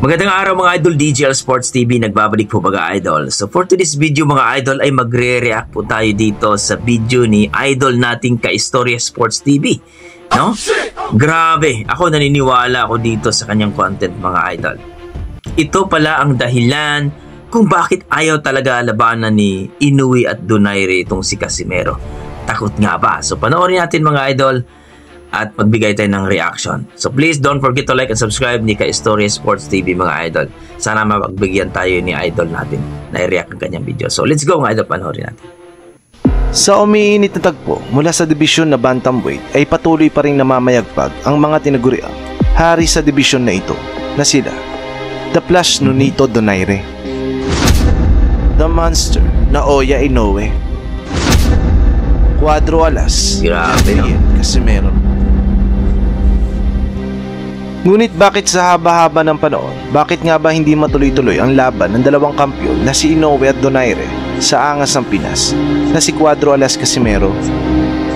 Magandang araw mga idol, DJL Sports TV, nagbabalik po mga idol. So for today's video mga idol ay magre-react po tayo dito sa video ni idol nating Ka-Istorya Sports TV. No? Grabe, ako naniniwala ako dito sa kanyang content mga idol. Ito pala ang dahilan kung bakit ayaw talaga labanan ni Inoue at Donaire itong si Casimero. Takot nga ba? So panoorin natin mga idol at magbigay tayo ng reaction. So please don't forget to like and subscribe ni Ka-Istorya Sports TV mga idol. Sana mapagbigyan tayo ni idol natin na i-react ang kanyang video. So let's go mga idol, panoorin natin. Sa umiinit na tagpo mula sa dibisyon na bantamweight ay patuloy pa rin namamayagpag ang mga tinaguriang hari sa dibisyon na ito na sila The Flash Nonito Donaire, The Monster na Oya Inoue, Cuadro Alas, Grabe, no? Casimero. Ngunit bakit sa haba-haba ng panahon, bakit nga ba hindi matuloy-tuloy ang laban ng dalawang kampyon na si Inoue at Donaire sa angas ng Pinas na si Cuadro Alas Casimero?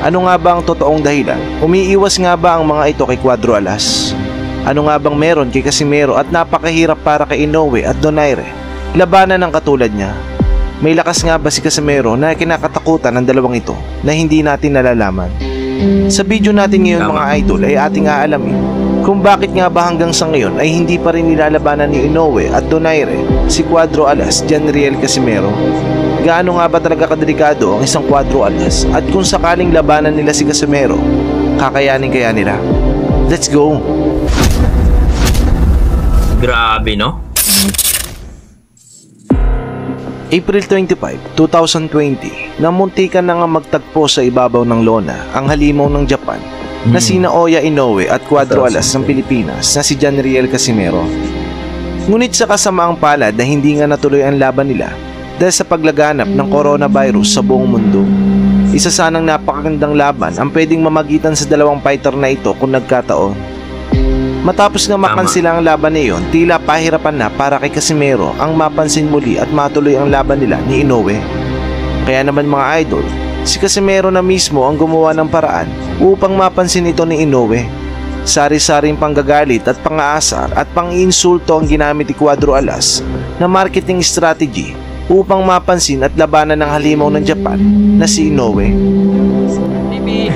Ano nga ba ang totoong dahilan? Umiiwas nga ba ang mga ito kay Cuadro Alas? Ano nga bang meron kay Casimero at napakahirap para kay Inoue at Donaire labanan ng katulad niya? May lakas nga ba si Casimero na kinakatakutan ng dalawang ito na hindi natin nalalaman? Sa video natin ngayon mga idol ay ating aalamin kung bakit nga ba hanggang sa ngayon ay hindi pa rin nilalabanan ni Inoue at Donaire si Cuadro Alas Janriel Casimero. Gaano nga ba talaga kadelikado ang isang Cuadro Alas at kung sakaling labanan nila si Casimero, kakayanin kaya nila? Let's go! Grabe, no? April 25, 2020, nang muntikan na nga magtagpo sa ibabaw ng lona ang halimaw ng Japan na sina Oya Inoue at Cuadro Alas ng Pilipinas na si Janriel Casimero. Ngunit sa kasamaang palad na hindi nga natuloy ang laban nila dahil sa paglaganap ng coronavirus sa buong mundo. Isa sanang napakagandang laban ang pwedeng mamagitan sa dalawang fighter na ito kung nagkataon. Matapos nga makansila ang laban na iyon, tila pahirapan na para kay Casimero ang mapansin muli at matuloy ang laban nila ni Inoue. Kaya naman mga idol, si Casimero na mismo ang gumawa ng paraan upang mapansin ito ni Inoue. Sari-saring panggagalit at pang-aasar at pang-insulto ang ginamit ni Cuadro Alas na marketing strategy upang mapansin at labanan ng halimaw ng Japan na si Inoue. Baby,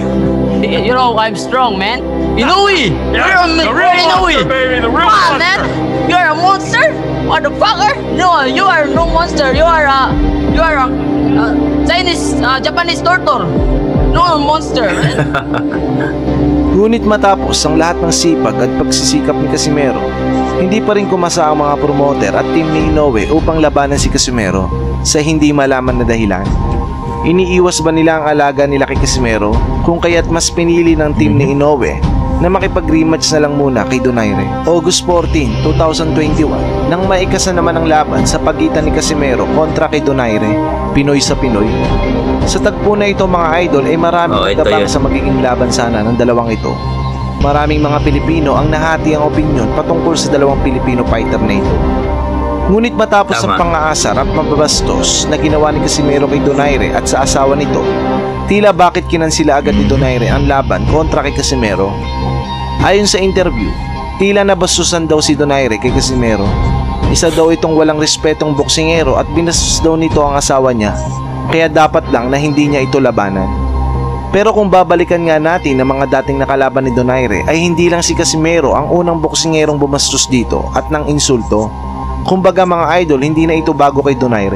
you know I'm strong, man. Inoue! You're a Inoue! Come on, man! You're a monster? Motherfucker! No, you are no monster. You are a Chinese, Japanese torture. No monster, man. Ngunit matapos ang lahat ng sipag at pagsisikap ni Casimero, hindi pa rin kumasa ang mga promoter at team ni Inoue upang labanan si Casimero sa hindi malaman na dahilan. Iniiwas ba nila ang alaga nila kay Casimero kung kaya't mas pinili ng team ni Inoue na makipag-rematch na lang muna kay Donaire? August 14, 2021, nang maikasa naman ang laban sa pagitan ni Casimero kontra kay Donaire, Pinoy sa Pinoy. Sa tagpo na ito mga idol ay maraming nagtabang sa magiging laban sana ng dalawang ito. Maraming mga Pilipino ang nahati ang opinyon patungkol sa dalawang Pilipino fighter na ito. Ngunit matapos ang pang-aasar at mababastos na ginawa ni Casimero kay Donaire at sa asawa nito, tila bakit kinansila agad ni Donaire ang laban kontra kay Casimero. Ayon sa interview, tila nabastusan daw si Donaire kay Casimero. Isa daw itong walang respetong boksingero at binastos daw nito ang asawa niya, kaya dapat lang na hindi niya ito labanan. Pero kung babalikan nga natin ang mga dating nakalaban ni Donaire ay hindi lang si Casimero ang unang boksingerong bumastos dito at nang insulto. Kumbaga mga idol, hindi na ito bago kay Donaire.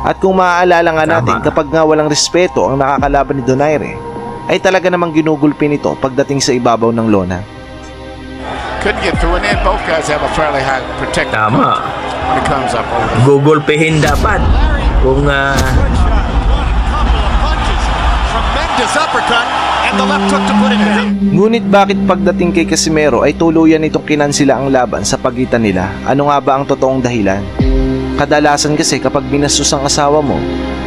At kung maaalala nga natin, kapag nga walang respeto ang nakakalaban ni Donaire, ay talaga namang ginugulpin ito pagdating sa ibabaw ng lona. Tama. Gugulpihin dapat. Kung Ngunit bakit pagdating kay Casimero ay tuluyan itong kinansila ang laban sa pagitan nila? Ano nga ba ang totoong dahilan? Kadalasan kasi kapag binastos ang asawa mo,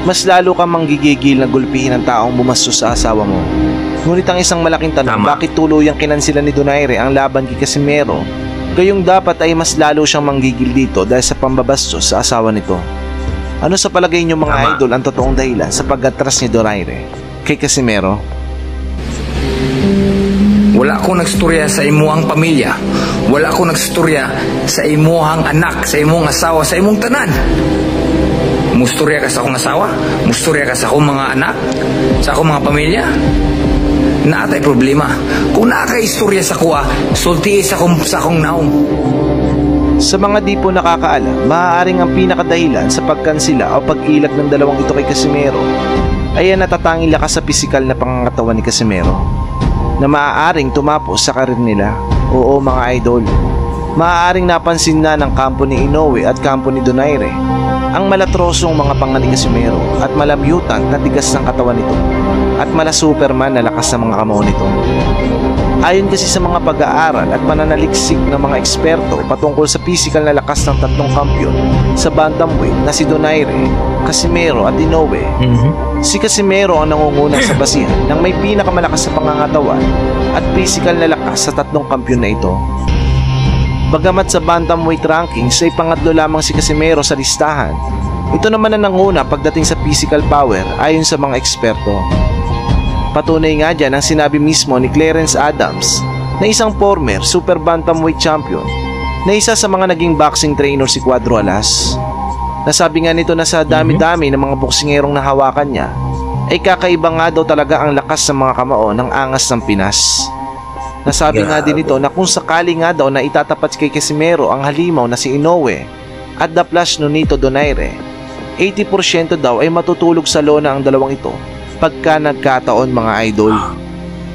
mas lalo kang manggigigil na gulpihin ang taong bumastos sa asawa mo. Ngunit ang isang malaking tanong, bakit tuluyang kinansila ni Donaire ang laban kay Casimero? Gayong dapat ay mas lalo siyang manggigil dito dahil sa pambabastos sa asawa nito. Ano sa palagay niyo mga idol ang totoong dahilan sa pag-atras ni Donaire kay Casimero? Wala ko nagstorya sa imuhang pamilya. Wala ko nagstorya sa imuhang anak, sa imong asawa, sa imong tanan. Mustorya ka sa akong asawa? Mustorya ka sa akong mga anak? Sa akong mga pamilya? Naatay problema. Kung nakaka-istorya sa kuha, sulti sa akong naong. Sa mga di po nakakaalam, maaaring ang pinakadahilan sa pagkansila o pag-ilag ng dalawang ito kay Casimero ay ang natatanging lakas sa pisikal na pangangatawan ni Casimero na maaaring tumapos sa karir nila. Oo mga idol, maaaring napansin na ng kampo ni Inoue at kampo ni Donaire ang malatrosong mga panga ni Casimero at malabyutan na tigas ng katawan nito at mala Superman na lakas ng mga kamao nito. Ayon kasi sa mga pag-aaral at pananaliksik ng mga eksperto patungkol sa physical na lakas ng tatlong kampiyon sa bantamweight na si Donaire, Casimero at Inoue, si Casimero ang nangunguna sa basihan ng may pinakamalakas sa pangangatawan at physical na lakas sa tatlong kampiyon na ito. Bagamat sa bantamweight rankings ay pangatlo lamang si Casimero sa listahan, ito naman ang nanguna pagdating sa physical power ayon sa mga eksperto. Patunay nga dyan ang sinabi mismo ni Clarence Adams na isang former super bantamweight champion na isa sa mga naging boxing trainer si Cuadro Alas. Nasabi nga nito na sa dami-dami ng mga boksingerong nahawakan niya ay kakaiba nga daw talaga ang lakas ng mga kamao ng angas ng Pinas. Nasabi nga din ito na kung sakali nga daw na itatapat kay Casimero ang halimaw na si Inoue at the Flash Nonito Donaire, 80% daw ay matutulog sa lona ang dalawang ito pagka nagkataon mga idol.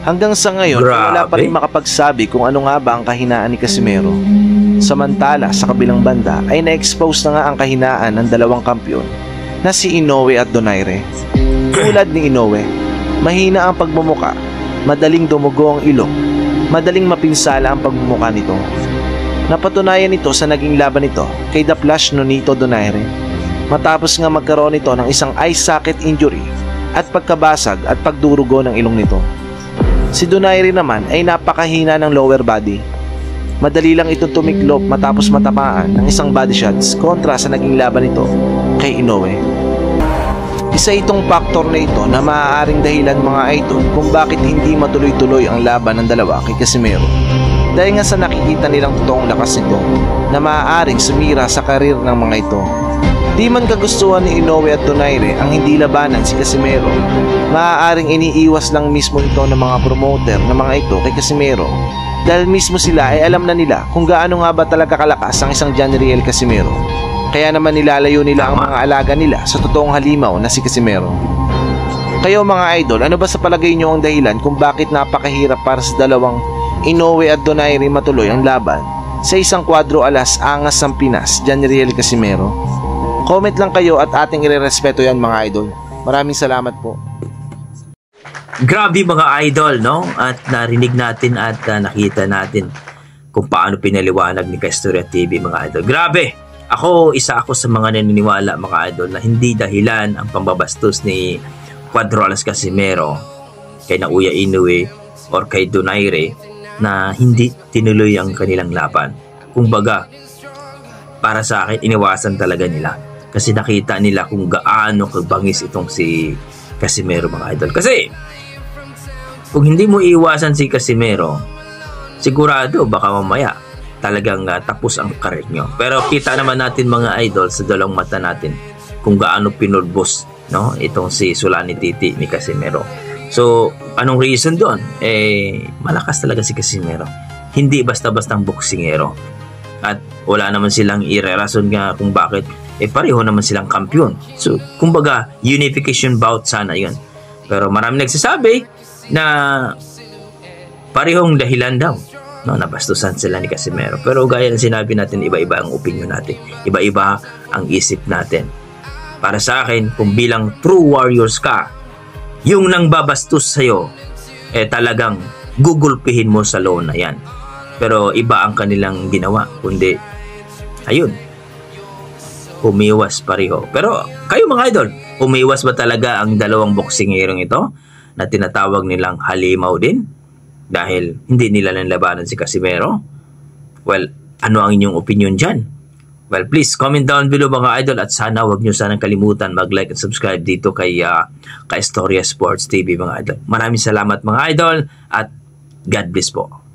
Hanggang sa ngayon, wala pa rin makapagsabi kung ano nga ba ang kahinaan ni Casimero. Samantala, sa kabilang banda ay na-expose na nga ang kahinaan ng dalawang kampiyon na si Inoue at Donaire. Tulad ni Inoue, mahina ang pagmumuka, madaling dumugo ang ilong, madaling mapinsala ang pagmumuka nito. Napatunayan ito sa naging laban nito kay The Flash Nonito Donaire matapos nga magkaroon ito ng isang eye socket injury at pagkabasag at pagdurugo ng ilong nito. Si Donaire naman ay napakahina ng lower body. Madali lang itong tumiklop matapos matamaan ng isang body shots kontra sa naging laban nito kay Inoue. Isa itong faktor na ito na maaaring dahilan mga idol kung bakit hindi matuloy-tuloy ang laban ng dalawa kay Casimero. Dahil nga sa nakikita nilang totoong lakas nito na maaaring sumira sa karir ng mga ito. Di man kagustuhan ni Inoue at Donaire ang hindi labanan si Casimero, maaaring iniiwas lang mismo ito ng mga promoter na mga ito kay Casimero dahil mismo sila ay alam na nila kung gaano nga ba talaga kalakas ang isang John Riel Casimero. Kaya naman nilalayo nila ang mga alaga nila sa totoong halimaw na si Casimero. Kayo mga idol, ano ba sa palagay nyo ang dahilan kung bakit napakahirap para sa dalawang Inoue at Donaire matuloy ang laban sa isang Cuadro Alas angas ng Pinas, John Riel Casimero? Comment lang kayo at ating irerespeto yan mga idol. Maraming salamat po. Grabe mga idol, no? At narinig natin at nakita natin kung paano pinaliwanag ni Kaistorya TV mga idol. Grabe! Isa ako sa mga naniniwala mga idol na hindi dahilan ang pambabastos ni Cuadro Alas Casimero kay Naoya Inoue or kay Donaire na hindi tinuloy ang kanilang laban. Kumbaga, para sa akin, iniwasan talaga nila. Kasi nakita nila kung gaano kabangis itong si Casimero mga idol. Kasi kung hindi mo iwasan si Casimero, sigurado baka mamaya talagang tapos ang karir nyo. Pero kita naman natin mga idol sa dalawang mata natin kung gaano pinulbos, no, itong si Sulani Titi ni Casimero. So anong reason doon? Malakas talaga si Casimero. Hindi basta-bastang boksingero. At wala naman silang irerason nga kung bakit pareho naman silang kampiyon. So, kumbaga, unification bout sana yun. Pero marami nagsasabi na parehong dahilan daw. No, nabastusan sila ni Casimero. Pero gaya ng sinabi natin, iba-iba ang opinion natin. Iba-iba ang isip natin. Para sa akin, kung bilang true warriors ka, yung nang babastos sa'yo, talagang gugulpihin mo sa lona yan. Pero iba ang kanilang ginawa. Kundi, ayun, umiwas pareho. Pero kayo mga idol, umiwas ba talaga ang dalawang boksingerong ito na tinatawag nilang halimaw din dahil hindi nila labanan si Casimero? Well, ano ang inyong opinion dyan? Well, please comment down below mga idol at sana wag nyo sanang kalimutan mag-like at subscribe dito kay Kaistorya Sports TV mga idol. Maraming salamat mga idol at God bless po.